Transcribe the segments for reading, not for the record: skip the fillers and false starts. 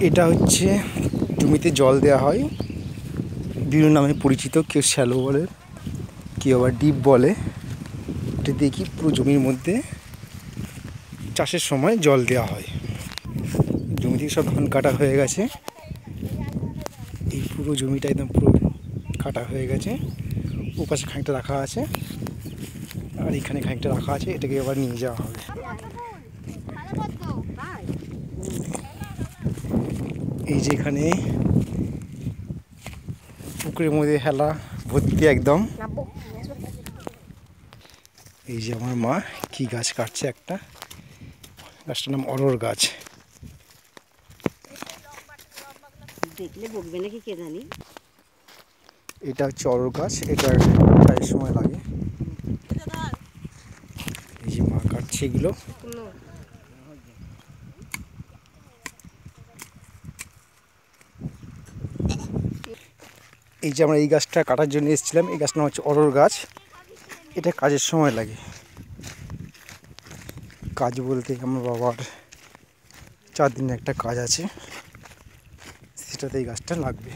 এটা হচ্ছে জমিতে জল দেওয়া হয়, বিভিন্ন নামে পরিচিত। কেউ শ্যালো বলে, কেউ আবার ডিপ বলে। এটা দেখি পুরো জমির মধ্যে চাষের সময় জল দেওয়া হয়। জমি থেকে সব ধান কাটা হয়ে গেছে, এই পুরো জমিটা একদম পুরো কাটা হয়ে গেছে। ওপাশে খানিকটা রাখা আছে আর এখানে খানিকটা রাখা আছে, এটাকে আবার নিয়ে যাওয়া হবে। এই যে এখানে পুকুরের মধ্যে হেলা ভর্তি একদম। এই যে আমার মা কি গাছ কাটছে, একটা গাছটার নাম অরর গাছ। দেখলে বকবে নাকি কে জানি। এটা হচ্ছে অরর গাছ, এটা চায়ের সময় লাগে। এই যে মা কাটছে এগুলো। এই যে আমরা এই গাছটা কাটার জন্য এসেছিলাম, এই গাছটা হচ্ছে অরর গাছ। এটা কাজের সময় লাগে। কাজ বলতে আমার বাবার 4 দিনের একটা কাজ আছে, সেটাতে এই গাছটা লাগবে।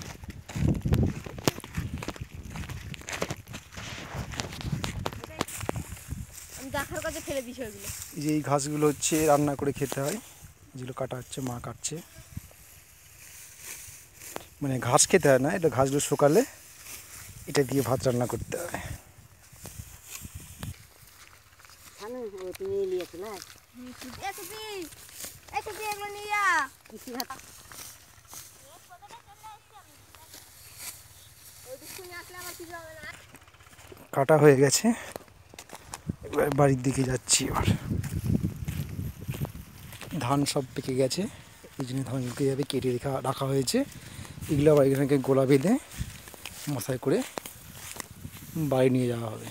দেখার কাছে ফেলে দিস ওইগুলো। এই যে এই ঘাসগুলো হচ্ছে রান্না করে খেতে হয়, যেগুলো কাটা হচ্ছে মা কাটছে। মানে ঘাস খেতে হয় না, এটা ঘাসগুলো শুকালে এটা দিয়ে ভাত রান্না করতে হয়। কাটা হয়ে গেছে, এবার বাড়ির দিকে যাচ্ছি। এবার ধান সব পেকে গেছে, এই জন্য ধানকে যাবে কেটে রাখা হয়েছে। এগুলো আবার এখানে গোলা বেঁধে মশাই করে বাড়ি নিয়ে যাওয়া হবে।